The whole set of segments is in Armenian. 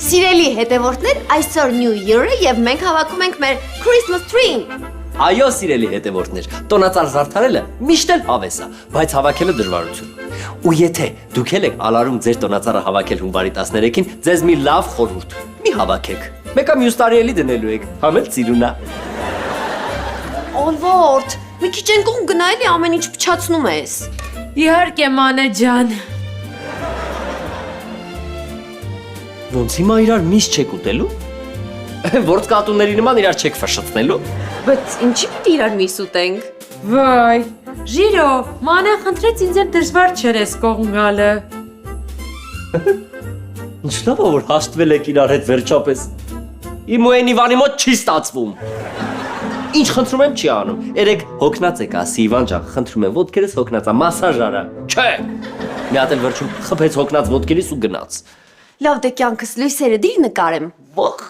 Սիրելի հետևորդներ, այսօր New Year-ը եւ մենք հավաքում ենք մեր Christmas tree-ին։ Այո, սիրելի հետևորդներ, տոնածառ զարդարելը միշտ էլ հավես է, բայց հավաքելը դժվարություն։ Ու եթե դուք եք ալարում ձեր տոնածառը հավաքել հունվարի 13-ին, ձեզ մի լավ խորհուրդ՝ մի հավաքեք։ Մեկը մյուս տարի էլի դնելու եք, համել ծիրունա։ Ալվորդ, մի քիչ են կողմ գնա էլի ամեն ինչ փչացնում ես։ Իհարկե, մանե ջան։ Ոնց հիմա իրար միշտ չեք ուտելու։ Որց կատուների նման իրար չեք ֆշշտնելու։ Բայց ինչի՞ պիտի իրար միս ուտենք։ Վայ, Ժիրո, մանե խնդրեց ինձ էլ դժվար չէր էս կողմ գալը։ Ինչ լավ է, որ հաշտվել եք իրար հետ վերջապես։ Իմ ու Էնիվանի մոտ չի ստացվում։ Ինչ խնդրում եմ չի անում։ Երեք հոգնած եք, ասի Իվան ջան, խնդրում եմ ոտքերս հոգնած է, մասաժ արա։ Չէ։ Մի հատ էլ վերջում խփեց հոգնած ոտքերից ու գնաց։ Լավ դե կյանքս լույսերը դիր նկարեմ։ Ոխ։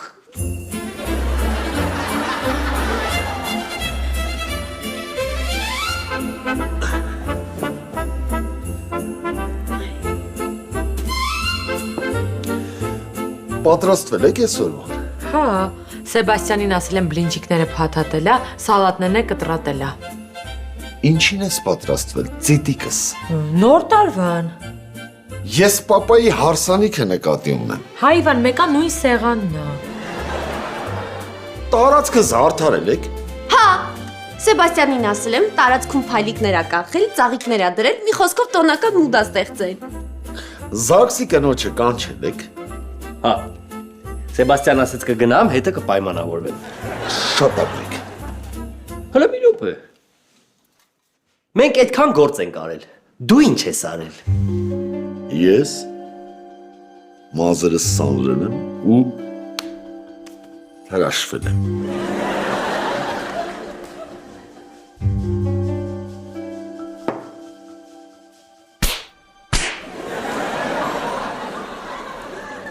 Պատրաստվել եք այսօրվան։ Հա, Սեբաստյանին ասել եմ բլինչիկները փաթաթելա, սալատներն կտրատելա։ Ինչին ես պատրաստվել, ծիտիկս։ Նոր տարվան։ Ես պապայի հարսանիքը նկատի ունեմ։ Հայ Իվան, մեկա նույն սեղանն է։ Տարածքը զարդարել եք։ Հա, Սեբաստյանին ասել եմ տարածքում փայլիկներ ա կախել, ծաղիկներ ա դրել, մի խոսքով տոնական մուդ ա ստեղծել։ Զաքսի կնոջը կանչել եք։ Հա։ Սեբաստյան ասեց կգնամ, հետը կպայմանավորվեմ։ Շատ ապրեք։ Հələ մի րոպե։ Մենք այդքան գործ ենք արել։ Դու ինչ ես արել։ Ես մազերս սանրել եմ ու հրաշվել եմ։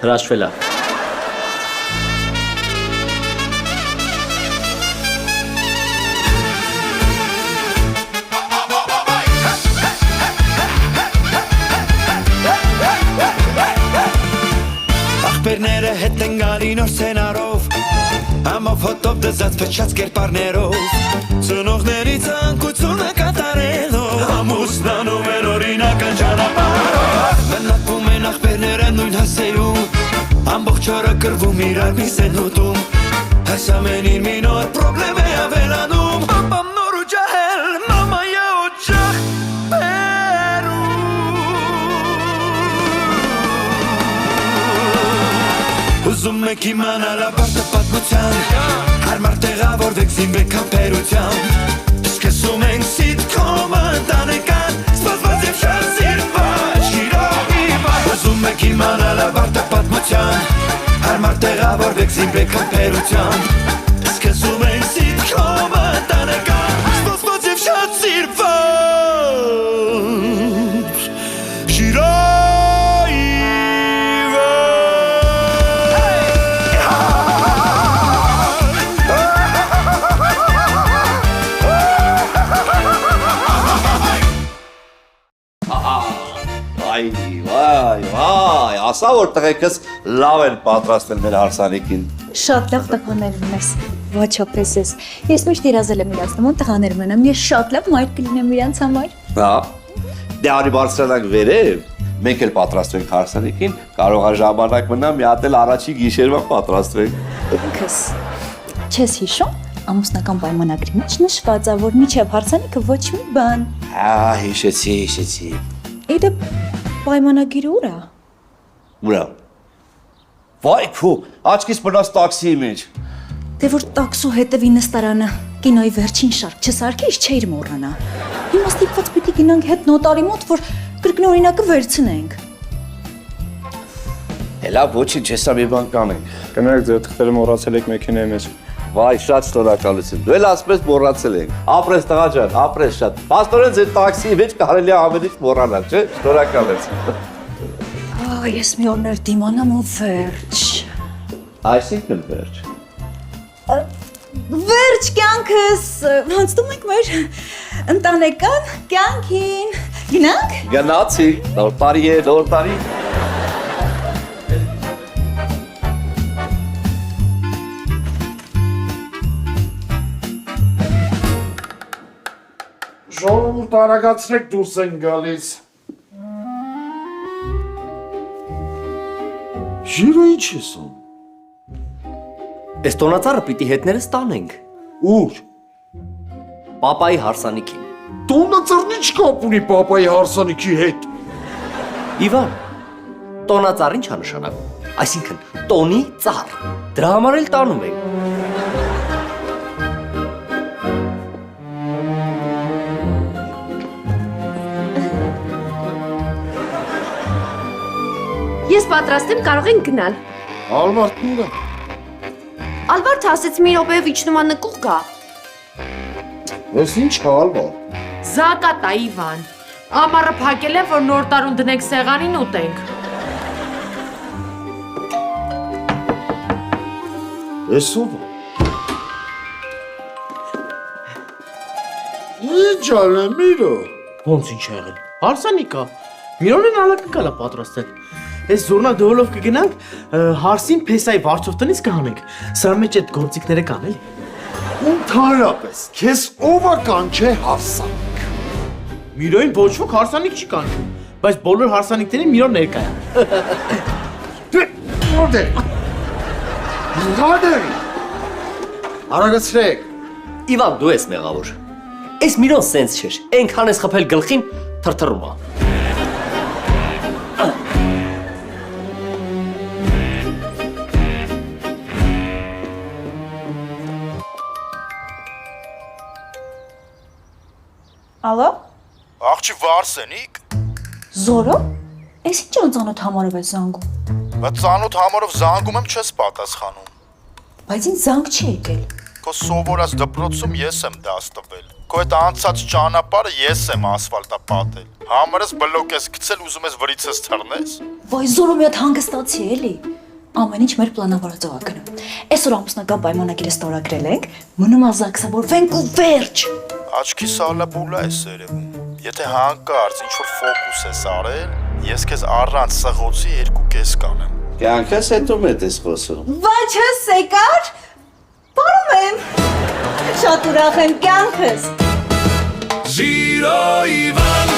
Հրաշվել է։ Ախպերները հետ են գալի նոր սենարով Ամով հոտով դզած փչած կերպարներով Ծնողների ցանկությունը կատարելով Ամուսնանում են օրինական ճանապարհով Բնակվում են ախպերները նույն հասեյում Ամբողջ օրը կռվում իրար մի սենուտում Այս ամենին մի նոր պրոբլեմ է ավելանում Պապամ նոր ու ջահել, մամայա օջախ Ուզում եք իմանալ ապարտը պատմության Հարմար տեղավորվեք զինվեք համբերությամբ Սկսում ենք սիտքոմը ընտանեկան Սպասված և շատ սիրված շիրովիվան Ուզում եք իմանալ ապարտը պատմության Հարմար տեղավորվեք զինվեք համբերությամբ Սկսում ենք սիտքոմը ընտանեկան Սպասված և շատ սիրված Վայ, ասա որ տղեկս լավ են պատրաստվել մեր հարսանիքին։ Շատ լավ տղաներ ունես, ոչապես ես։ Ես միշտ երազել եմ իրանց նման տղաներ ունենամ, ես շատ լավ մայր կլինեմ իրանց համար։ Հա, դե արի բարձրանանք վերև, մենք էլ պատրաստվենք հարսանիքին, կարող է ժամանակ մնա մի հատ էլ առաջի գիշերվա պատրաստվենք։ Ինքս չես հիշում, ամուսնական պայմանագրի մեջ նշված է, որ մինչև հարսանիքը ոչ մի բան։ Հա, հիշեցի։ Իդեպ պայմանագիրը ուր է։ Ուրա։ Վայ քո, աչքիս մնաց տաքսիի մեջ։ Դե որ տաքսու հետևի նստարանը կինոյի վերջին շարք չսարքեի, չէիր մոռանա։ Հիմա ստիպված պիտի գնանք հետ նոտարի մոտ, որ կրկնօրինակը վերցնենք։ Հելա ոչինչ, հեսա մի բան կանենք։ Կներեք ձեր թղթերը մոռացել եք մեքենայի մեջ։ Վայ, շատ շնորհակալություն։ Դու էլ ասպես մոռացել ենք։ Ապրես տղա ջան, ապրես շատ։ Պաստորեն ձեր տաքսիի մեջ կարելի է ամեն ինչ մոռանալ, չէ՞։ Շնորհակալություն։ Ես մի օրներ դիմանամ ու վերջ։ Այսինքն վերջ։ Վերջ կյանքս, հանձնում ենք մեր ընտանեկան կյանքին։ Գնանք։ Գնացի, նոր տարի է, նոր տարի։ Շուտ արագացրեք դուրս են գալիս։ Ժիրո ինչ ես անում։ Այս տոնածառը պիտի հետներս տանենք։ Ուր։ Պապայի հարսանիքին։ Տոնածառն ինչ կապ ունի պապայի հարսանիքի հետ։ Իվան, տոնածառ ինչ է նշանակում։ Այսինքն տոնի ծառ։ Դրա համար էլ տանում ենք։ Ես պատրաստ եմ, կարող ենք գնալ։ Ալվարդն ուր է։ Ալվարդը ասեց մի րոպեով իջնում ա նկուղ գա։ Ես ինչ է Ալվարդ։ Զակատա Իվան։ Ամառը փակել է, որ նոր տարուն դնենք սեղանին ուտենք։ Ես ով է։ Ինչ ալը միրո։ Ոնց ինչ ա եղել։ Հարսանիկա։ Միրոնեն ալակը կալա պատրաստել։ Այս զորնա դոլով կգնանք, հարսին փեսայի վարձով տնից կհանենք։ Սրա մեջ այդ գործիքները կան էլի։ Ընդհանրապես, քեզ ով է կանչե հարսանիք։ Միրոին ոչ ոք հարսանիք չի կանչում, բայց բոլոր հարսանիքներին Միրոն ներկա է։ Դե, որտե՞ղ։ Գադեր։ Արագացրեք։ Իվան, դու ես մեղավոր։ Այս Միրոն սենց չէր։ Այնքան ես խփել գլխին, թրթռում է։ Ալո։ Աղջի Վարսենիկ, Զորո։ Էս ինչ անծանոթ համարով ես զանգում։ բայց ծանոթ համարով զանգում եմ չես պատասխանում։ Բայց ինձ զանգ չի եկել։ Քո սովորած դպրոցում ես եմ դաս տվել։ Քո այդ անցած ճանապարհը ես եմ ասֆալտապատել։ Համարս բլոկ ես գցել, ուզում ես վրիցս թռնես։ Վայ Զորո մի հատ հանգստացի էլի։ Ամեն ինչ մեր պլանավորածով ա գնում։ Այսօր ամուսնական պայմանագիրը ստորագրել ենք, մնում ա զաքսավորվենք ու վերջ։ Աչքի սալաբուլա ես երևում։ Եթե հանկարծ ինչ-որ ֆոկուս ես արել, ես քեզ առանց սղոցի 2.5 կանեմ։ Կյանքս հետո մետ ես խոսում։ Վայ չես եկար։ Բարում եմ։ Շատ ուրախ եմ կյանքս։ Zero Ivan.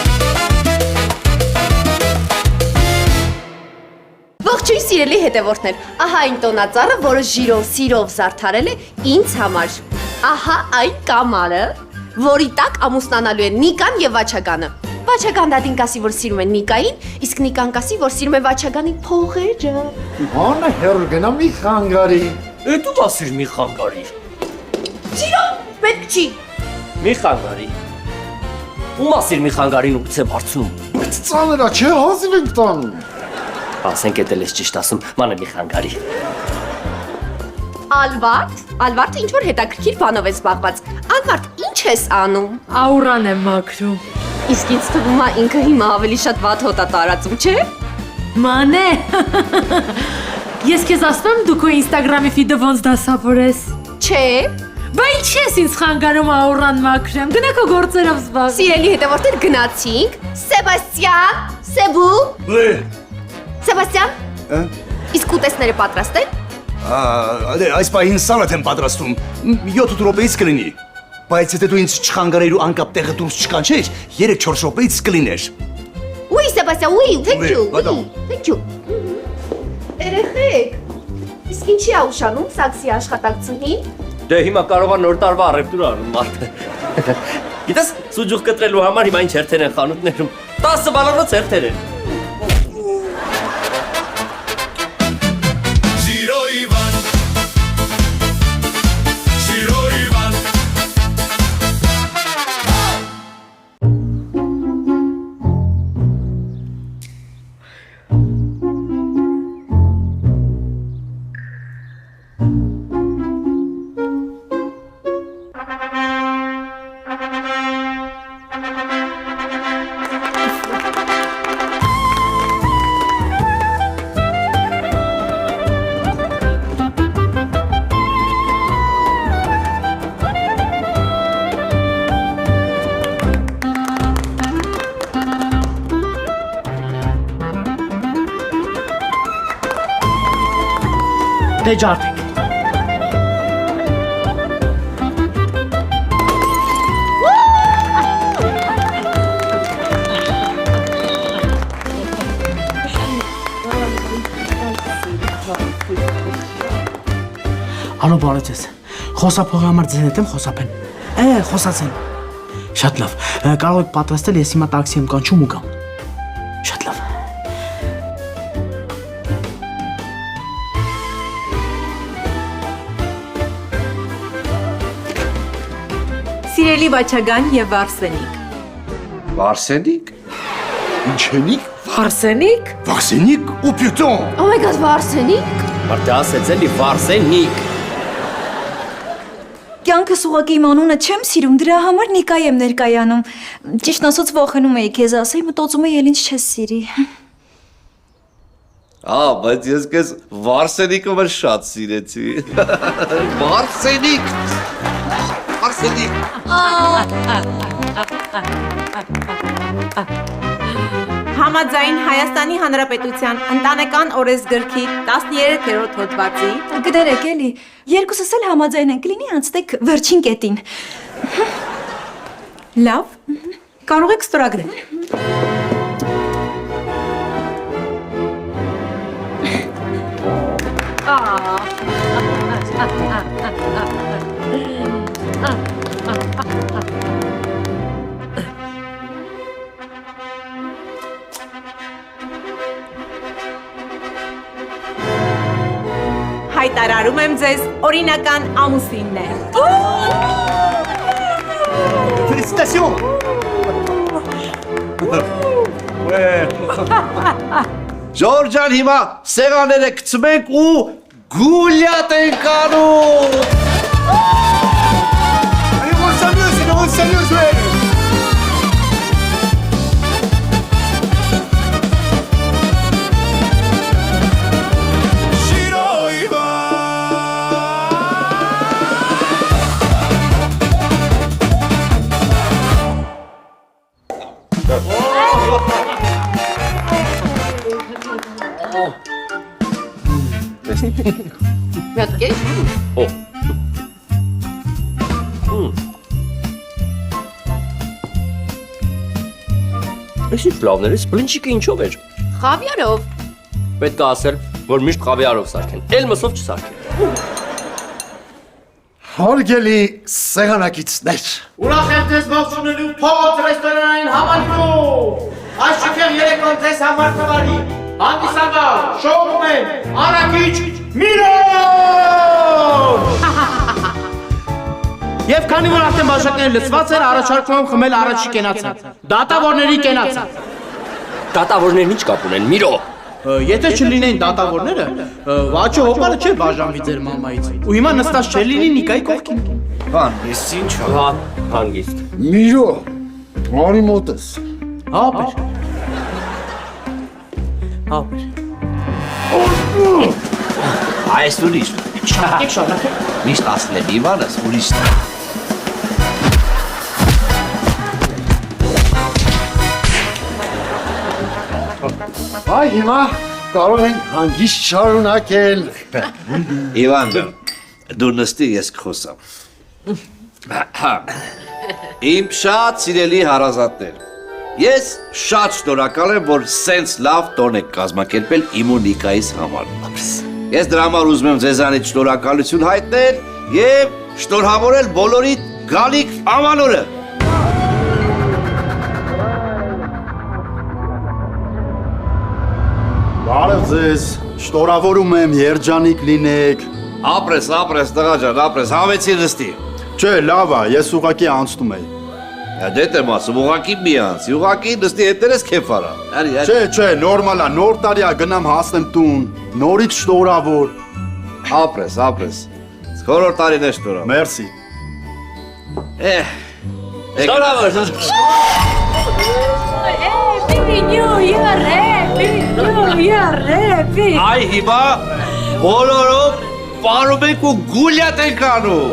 Ողջույն սիրելի հետևորդներ, ահա այն տոնածառը, որը ժիրով սիրով զարդարել է ինձ համար։ Ահա այն կամարը, որի տակ ամուսնանալու են Նիկան եւ Վաչագանը։ Վաչագան դադին կասի, որ սիրում է Նիկային, իսկ Նիկան կասի, որ սիրում է Վաչագանի փողերը։ Անը հեռ գնա մի խանգարի։ Էդ ով ասիր մի խանգարի։ Ժիրով, պետք չի։ Մի խանգարի։ Ում ասիր մի խանգարին ու գցե բարձնում։ Բայց ծանր է, չէ, հազիվ ենք տանում։ Ասենք էդ էլ ես ճիշտ ասում, մանե մի խանգարի։ Ալվարդը ինչ որ հետաքրքիր բանով է զբաղված։ Ալվարդ, ինչ ես անում։ Աուրան եմ մաքրում։ Իսկ ինձ թվում է ինքը հիմա ավելի շատ վատ հոտ է տարածում, չէ։ Մանե։ Ես քեզ ասում եմ դու քո Instagram-ի ֆիդը ոնց դասավորես։ Չէ։ Բա ինչ ես ինձ խանգարում աուրան մաքրեմ։ Գնա քո գործերով զբաղ։ Սիրելի հետևորդներ, գնացինք։ Սեբաստիան, Սեբու։ Սեբաստիան։ Իսկ ուտեստները պատրաստ են։ Այս պահին սալատ եմ պատրաստում, 7 րոպեից կլինի, բայց եթե դու ինձ չխանգարեիր ու անկապ տեղը դուրս չկանչեիր, 3-4 րոպեից կլիներ։ Oui, Սեբաստիան, oui, thank you, Բադամ։ thank you։ Երեխեք, իսկ ինչի ա ուշանում սաքսի աշխատակցուհի։ Դե հիմա կարող է նոր տարվա առևտուր անում մարդը։ Գիտես, սուջուղ կտրելու համար հիմա ինչ հերթեր են խանութներում։ 10 բալանոց հերթեր են։ Zero Ivan. Zero Ivan. Դե ջարդեք։ Ալո, բարև ձեզ։ Խոսափողի համար ձեզ հետ եմ խոսափեն։ Խոսացեն։ Շատ լավ։ Կարող եք պատրաստել, ես հիմա տաքսի եմ կանչում ու գամ։ Շատ լավ։ Սիրելի Վաչագան եւ Վարսենիկ։ Վարսենիկ։ Ինչենիկ, Վարսենիկ։ Վարսենիկ ու պյուտոն։ Oh my god, Վարսենիկ։ Մարդը ասեց էլի Վարսենիկ։ Կյանքս ուղղակի իմ անունը չեմ սիրում, դրա համար Նիկա եմ ներկայանում։ Ճիշտ ասած վախենում էի քեզ ասեի, մտածում էի ել ինչ չես սիրի։ Բայց ես քեզ Վարսենիկը մը շատ սիրեցի։ Վարսենիկ։ Վարսենիկ։ Համաձայն Հայաստանի Հանրապետության ընտանեկան օրենսգրքի 13-րդ հոդվածի Գներեք էլի, երկուսս էլ համաձայն են, կլինի անցնեք վերջին կետին։ լավ, կարող եք ստորագրել։ Հայտարարում եմ ձեզ օրինական ամուսիններ։ Félicitations. Ժորժան հիմա սեղանները գցում ենք ու գուլյատ ենք անում։ Allez, on s'amuse, c'est on s'amuse, ouais. Մի հատ կես։ Այս ինչ լավներ է, սպլինչիկը ինչով էր։ Խավիարով։ Պետք է ասել, որ միշտ խավիարով սարքեն, էլ մսով չսարքեն։ հարգելի սեղանակիցներ։ Ուրախ եմ ձեզ ողջունելու Փողոց ռեստորանային համալիրում։ Այս շքեղ երեկոն ձեզ համար տվարի։ Հանդիսավոր, շոումեն, Արաքիչ Միրոն։ Եվ քանի որ արդեն բաժակները լցված են, առաջարկում եմ խմել առաջի կենացը։ Դատավորների կենացը։ Դատավորներն ինչ կապ ունեն, Միրո։ Եթե չլինեին դատավորները, Վաչո հոպարը չէր բաժանվի ձեր մամայից։ Ու հիմա նստած չէր լինի Նիկայի կողքին։ Բան, ես ինչ Հանգիստ։ Միրո, արի մոտես։ Հապեր։ Հապեր։ Այս ուրիշ։ Շարքեք, շարքեք։ Միշտ ասել եմ Իվանս ուրիշն է։ Այ հիմա կարող ենք հանգիստ շարունակել։ Իվան, դու նստի ես կխոսամ։ Իմ շատ սիրելի հարազատներ, ես շատ շնորհակալ եմ, որ սենց լավ տոն եք կազմակերպել իմ ու Նիկայիս համար։ Ես դրա համար ուզում եմ ձեզանից շնորհակալություն հայտնել եւ շնորհավորել բոլորիդ գալիք ամանորը։ Բարև ձեզ, շնորհավորում եմ, երջանիկ լինեք։ Ապրես, տղա ջան, ապրես, հավեցի նստի։ Չէ, լավ է, ես ուղղակի անցնում եի։ Դե դեմ ասում, ուղղակի մի անցի, ուղղակի նստի հետերես քեֆ արա։ Չէ, նորմալ է, նոր տարի է, գնամ հասնեմ տուն, նորից շնորհավոր։ Ապրես։ Բոլոր տարին է շնորհավոր։ Մերսի։ Շնորհավոր։ Այ հիմա բոլորով պարում ենք ու գուլյատ ենք անում։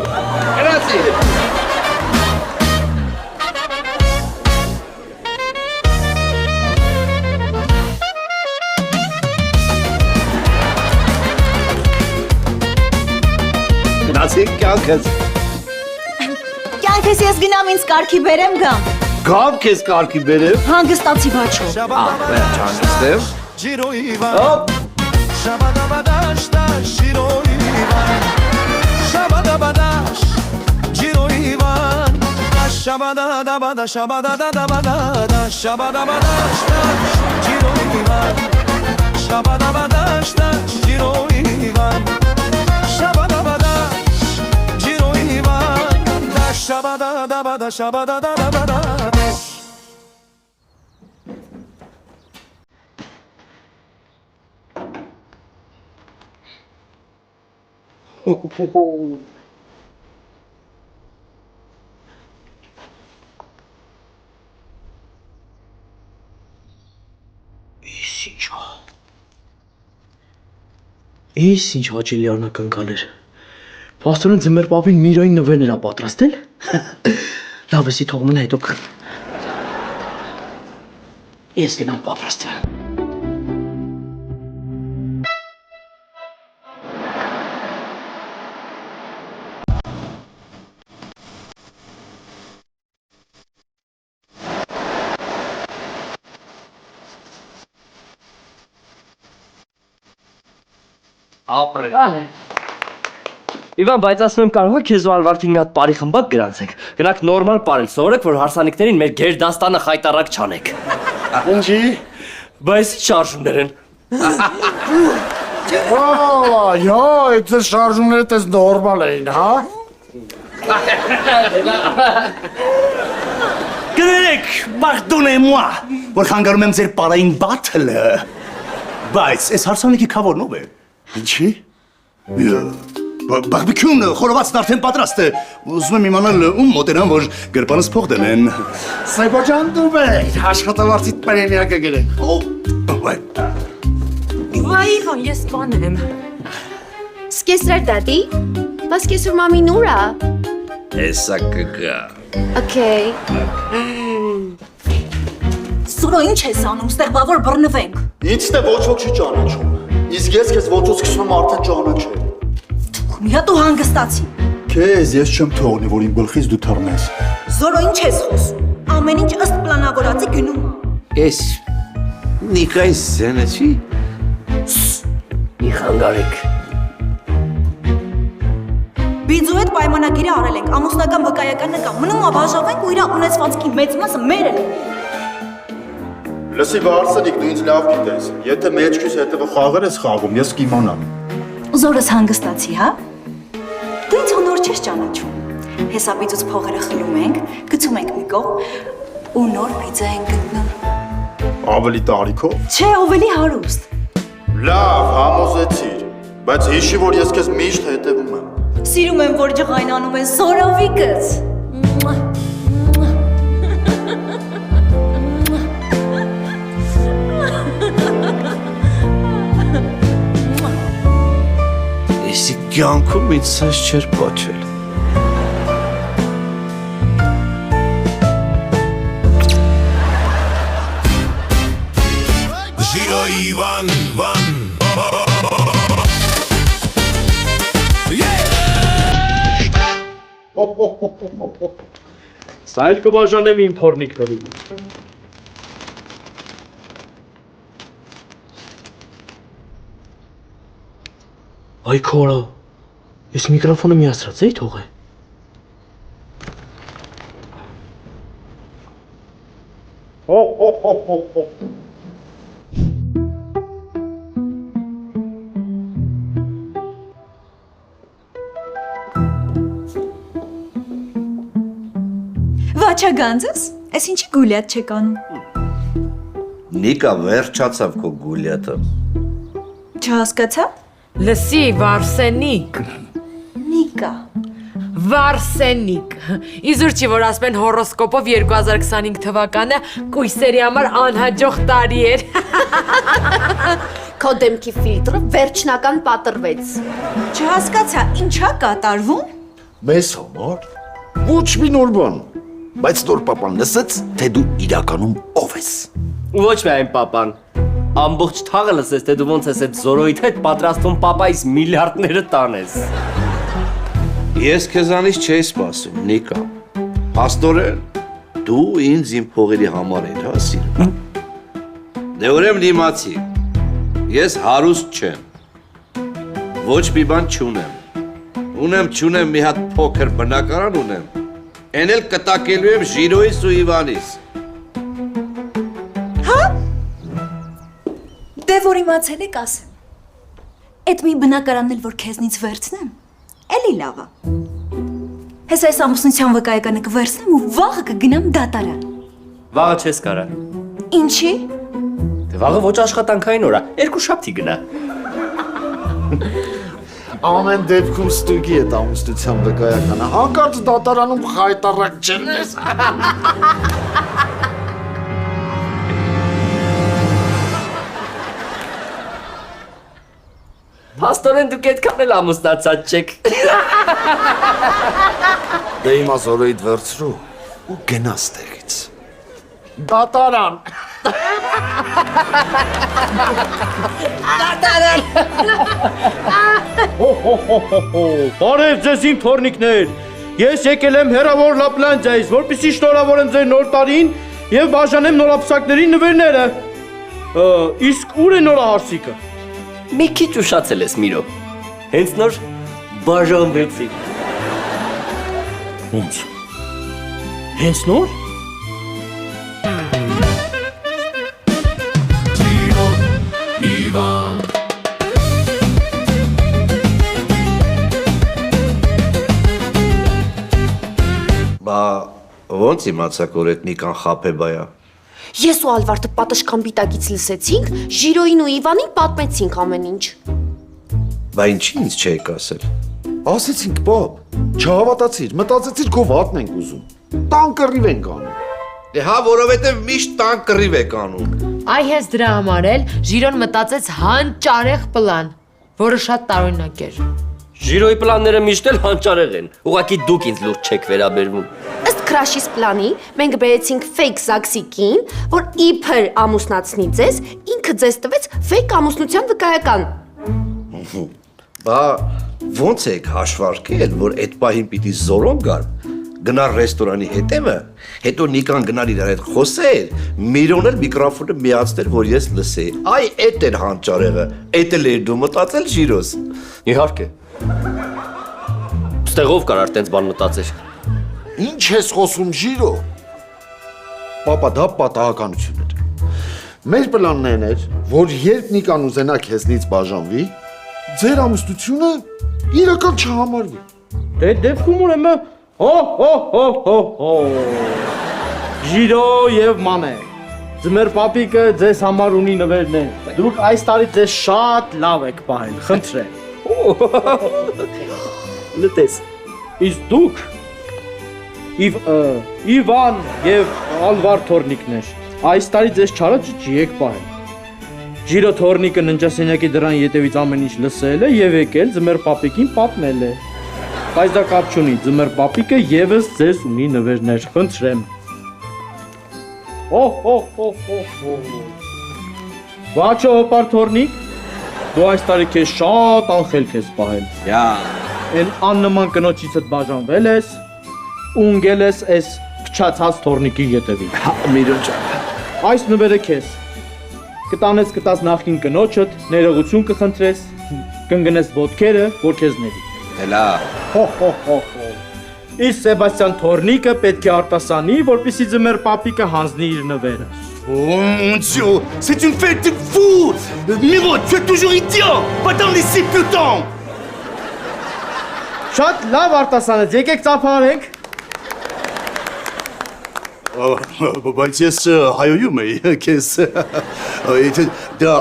Գրացի։ Գնացինք կյանքս։ Կյանքս ես գնամ ինձ կարգի բերեմ գամ։ Գամ քեզ կարգի բերեմ։ Հանգստացի Վաչո։ Վերջ հանգստեմ։ Giro Ivan, Shabadabadash, Shabada da bada shabada da da bada da shabada bada shta giro ivan Shabada bada shta giro ivan Shabada bada giro ivan da shabada da bada shabada da da bada Ինչ հաճելի անականքալ էր։ Պաստորեն ձմեր պապին Միրոյին նվերներ ա պատրաստել։ Լավ էսի թող մնա հետո ես գնամ պատրաստեմ։ Իվան, բայց ասում եմ կարող է քեզ ու Ալվարդին մի հատ բարի խմբակ գրանցեք։ Գնաք նորմալ բարել, սովորեք, որ հարսանիքներին մեր գեր դաստանը խայտարակ չանեք։ Ինչի։ Բայց շարժումներ են։ Այդ շարժումները տես նորմալ էին, հա։ Գրեք, pardonnez-moi, որ խանգարում եմ ձեր պարային բաթլը։ Բայց այս հարսանիքի քավորն ով է։ Ինչի։ Բարբեկյուն խորովածն արդեն պատրաստ է։ Ուզում եմ իմանալ ում մոտենամ, որ գրպանս փող դնեն։ Սայբոջան դու բեր, աշխատավարձիդ պարենյակը գրեք։ Վայ, Իվան, ես բան եմ։ Սկեսրեր դադի, բաս կեսուր մամի նուրա։ Հեսա կգա։ Okay։ Սուրո ինչ ես անում, ստեղ բա որ բռնվենք։ Ինձ դե ոչ ոք չի ճանաչում։ Իսկ ես քեզ ոչով սկսում եմ արդեն ճանաչել։ Մի հատ ու հանգստացի։ Քեզ ես չեմ թողնի, որ իմ գլխից դու թռնես։ Զորո ինչ ես խոսում։ Ամեն ինչ ըստ պլանավորածի գնում։ Ես Նիկայի սենը չի։ Մի խանգարեք։ Բիձու հետ պայմանագիրը արել ենք, ամուսնական վկայական նկա։ Մնում աբաժավենք ու իր ունեցվածքի մեծ մասը մեր է։ Լսի Վարսանիկ, դու ինձ լավ գիտես։ Եթե մեջքիս հետևը խաղեր ես խաղում, ես կիմանամ։ Զորս հանգստացի, հա։ Դու ինձ հոնոր չես ճանաչում։ Հեսաբիծուց փողերը խլում ենք, գցում ենք մի կողմ ու նոր պիցա ենք գտնում։ Ավելի տարիքով։ Չէ, ավելի հարուստ։ Լավ, համոզեցիր, բայց հիշի, որ ես քեզ միշտ հետևում եմ։ Սիրում եմ, որ ջղայնանում ես Զորովիկս։ Եսի կյանքում ինձ սենց չեր պաչել։ Giro Ivan Van Սա էլ կբաժանեմ իմ թորնիկներին։ Այ քորա, ես միկրոֆոնը միացրած էի թողե։ Վաչագանձս, ես ինչի գուլյատ չեք անում։ Նիկա վերջացավ քո գուլյատը։ Չհասկացա։ Լսի, Վարսենիկ։ Նիկա։ Վարսենիկ։ Իզուր չի, որ ասում են հորոսկոպով 2025 թվականը կույսերի համար անհաջող տարի էր։ Քո դեմքի ֆիլտրը վերջնական պատրվեց։ Չհասկացա, ինչա կատարվում։ Մեզ համար ոչ մի նոր բան, բայց նոր պապան լսեց, թե դու իրականում ով ես։ Ոչ միայն պապան։ Ամբողջ թաղը լսես, թե դու ոնց ես այդ Զորոյիդ հետ պատրաստվում պապայիս միլիարդները տանես։ Ես քեզանից չէի սպասում, Նիկա։ Փաստորեն, դու ինձ իմ փողերի համար ես, հա, սիրում։ Դե ուրեմն իմացի։ Ես հարուստ չեմ։ Ոչ մի բան չունեմ։ Չունեմ մի հատ փոքր բնակարան ունեմ։ Էն էլ կտակելու եմ Ժիրոյիս ու Իվանիս։ Դե որ իմացել եք ասեմ։ Այդ մի բնակարանն էլ որ քեզնից վերցնեմ, էլի լավ է։ Հես այս ամուսնության վկայականը կվերցնեմ ու վաղը կգնամ դատարան։ Վաղը չես կարա։ Ինչի։ Դե վաղը ոչ աշխատանքային օր է, երկու շաբթի գնա։ Ամեն դեպքում ստուգի այդ ամուսնության վկայականը, հանկարծ դատարանում խայտարակ չես։ Փաստորեն դուք այդքան էլ ամուսնացած չեք։ Դե հիմա զորոյիդ վերցրու ու գնա ստեղից։ Դատարան։ Բարև ձեզ իմ թորնիկներ։ Ես եկել եմ հեռավոր Լապլանդիայից, որպեսզի շնորհավորեմ ձեր նոր տարին եւ բաժանեմ նորապսակների նվերները։ Իսկ ուր է նորահարսիկը։ Մի քիչ ուշացել ես Միրո։ Հենց նոր բաժանվեցի։ Ոնց։ Հենց նոր։ Բա ոնց իմացաք որ այդ Նիկան խափեբայա։ Ես ու Ալվարդը պատշգամբ պիտակից լսեցինք, Ժիրոյին ու Իվանին պատմեցինք ամեն ինչ։ Բա ինչի ինձ չեք ասել։ Ասեցինք պապ, չհավատացիր, մտածեցիր քո վատն ենք ուզում։ Տան կռիվ ենք անում։ Դե հա, որովհետև միշտ տան կռիվ եք անում։ Այ հենց դրա համար էլ Ժիրոն մտածեց հանճարեղ պլան, որը շատ տարօրինակ էր։ Ժիրոյի պլանները միշտ էլ հանճարեղ են։ Ուղղակի դուք ինձ լուրջ չեք վերաբերվում։ Ըստ Քրաշիս պլանի մենք բերեցինք ֆեյք Զաքսիկին, որ իբր ամուսնացնի ձեզ, ինքը ձեզ տվեց ֆեյք ամուսնության վկայական։ Բա ոնց եք հաշվարկել, որ այդ պահին պիտի զորոն գար, գնար ռեստորանի հետևը, հետո Նիկան գնար իրար հետ խոսեր, Միրոն էլ միկրոֆոնը միացներ, որ ես լսեի։ Այ էդ էր հանճարեղը, էդ էլ էր դու մտածել Ժիրոս։ Իհարկե։ Ստեղով կարար տենց բան մտածեր։ Ինչ ես խոսում Ժիրո։ Պապա, դա պատահականություն էր։ Մեր պլանն էր, որ երբ Նիկան ուզենա քեզնից բաժանվի, ձեր ամուսնությունը իրական չհամարվի։ Դե դեպքում ուրեմն Ժիրո եւ մամե։ Ձմեր պապիկը ձեզ համար ունի նվերներ։ Դուք այս տարի ձեզ շատ լավ եք պահել, խնդրեմ։ Լտես։ Իսկ դուք Իվան եւ Ալվար թորնիկներ, այս տարի ձեզ չարաճճի եք պահել։ Ժիրո թորնիկը ննջասենյակի դրան ետևից ամեն ինչ լսել է եւ եկել ձմեր պապիկին պատմել է։ Բայց դա կապ չունի, ձմեր պապիկը եւս ձեզ ունի նվերներ, խնդրեմ։ Բաչո օպար թորնիկ, դու այս տարի քեզ շատ անխելք ես պահել։ Յա։ Են աննման կնոջիցդ բաժանվել ես, ունգել ես այս փչացած թորնիկի ետևին։ Միրոն ջան։ Այս նվերը քեզ։ Կտանես նախքին կնոջդ, ներողություն կխնդրես, կընկնես ոտքերը, որ քեզ ների։ Հելա։ Իսկ Սեբաստիան թորնիկը պետք է արտասանի, որպեսզի ձմեր պապիկը հանձնի իր նվերը։ Oh mon Dieu, c'est une fête de fou! Miro, tu es toujours idiot! Pas dans les plus temps! Շատ լավ արտասանեց, եկեք ծափարենք։ Բայց ես հայոյում էի քեզ։ Դա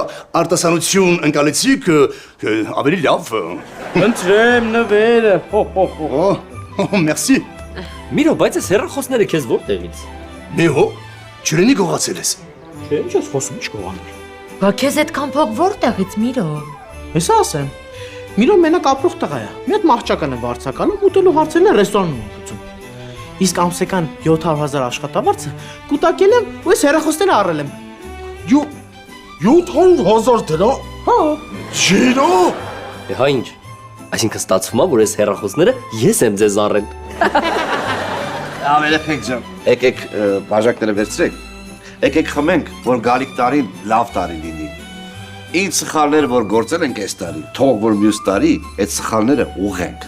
արտասանություն ընկալեցիք ավելի լավ։ Խնդրեմ նվերը։ Մերսի։ Միրո, բայց այս հեռախոսները քեզ որտեղից։ Միրո, չլինի գողացել ես։ Չէ, ինչ ես խոսում, ինչ գողանում։ Բա քեզ այդքան փող որտեղից Միրո։ Հեսա ասեմ։ Միրո մենակ ապրող տղա է։ Մի հատ մահճական է վարձականում, ուտելու հարցերն է ռեստորանում ուտում։ Իսկ ամսական 700,000 աշխատավարձը կուտակել եմ ու այս հեռախոսները առել եմ։ 700,000 դրամ։ Հա։ Ժիրո։ Դե հա ինչ։ Այսինքն ստացվում է, որ այս հեռախոսները ես եմ ձեզ առել։ Ավելեփեք ջան։ Եկեք բաժակները վերցրեք։ Եկեք խմենք, որ գալիք տարին լավ տարի լինի։ Ինչ սխալներ որ գործել ենք այս տարի, թող որ մյուս տարի այդ սխալները ուղենք։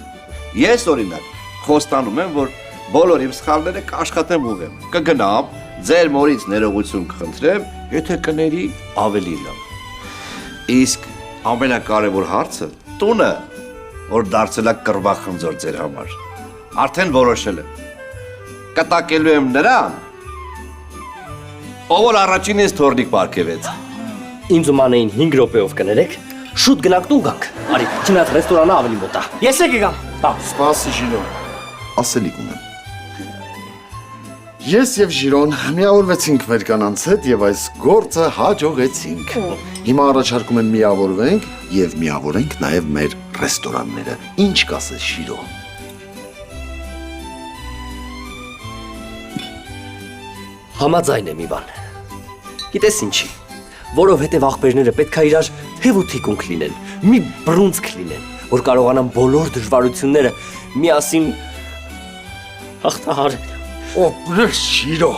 Ես օրինակ խոստանում եմ, որ բոլոր իմ սխալները կաշխատեմ ուղեմ։ Կգնամ, ձեր մորից ներողություն կխնդրեմ, եթե կների ավելի լավ։ Իսկ ամենակարևոր հարցը տունը, որ դարձել է կռվախնձոր ձեր համար։ Արդեն որոշել եմ։ Կտակելու եմ նրան, ով որ առաջինից թորնիկ պարգևեց։ Ինձ ու մանեին 5 րոպեով կներեք, շուտ գնանք տուն գանք։ Արի, չնայած ռեստորանը ավելի մոտ է։ Ես եկի գամ։ Սպասի Ժիրո, ասելիք ունեմ։ Ես եւ Ժիրոն միավորվեցինք մեր կանանց հետ եւ այս գործը հաջողեցինք։ Հիմա առաջարկում եմ միավորվենք եւ միավորենք նաեւ մեր ռեստորանները։ Ինչ կասես Ժիրո։ Համաձայն եմ Իվան։ Գիտես ինչի, որովհետև աղբերները պետք է իրար թևութիկունք լինեն, մի բռունցք լինեն, որ կարողանան բոլոր դժվարությունները միասին հաղթահարել։ Օպրես Ժիրո։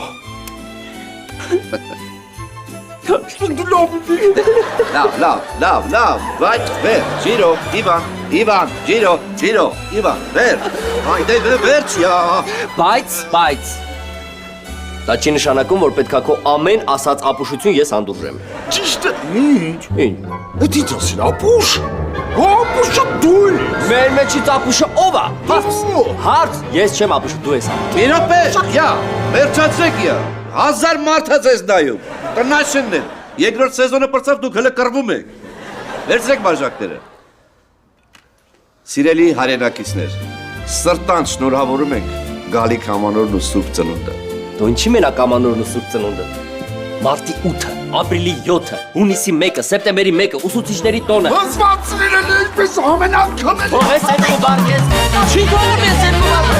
Լավ, վայ, վեր, Ժիրո, Իվան, Ժիրո, Իվան, վեր, այդե վերջյա։ Բայց դա չի նշանակում, որ պետքա քո ամեն ասած ապուշություն ես հանդուրժեմ։ Ճիշտ է։ Ինչ։ Ինչ։ Դա ինչ ասել, ապուշ։ Ապուշը դու ես։ Մեր մեջից ապուշը ով է։ Հարց, ես չեմ ապուշը, դու ես ապուշը։ Մի րոպե, յա, վերջացրեք յա։ 1000 մարդ է ձեզ նայում։ Տնաշենն են։ Երկրորդ սեզոնը պրծավ դուք հələ կռվում եք։ Վերցրեք բաժակները։ Սիրելի հայրենակիցներ, սրտանց շնորհավորում ենք գալիք ամանորն ու Սուրբ Ծնունդը։ Դու ինչի մենակ ամանորն ու Սուրբ Ծնունդը։ Մարտի 8-ը, ապրիլի 7-ը, հունիսի 1-ը, սեպտեմբերի 1-ը, ուսուցիչների տոնը։ Հզված լինել ինչպես ամեն անգամ։ Ես այդ բան ես։ Չի թողում ես այդ բանը։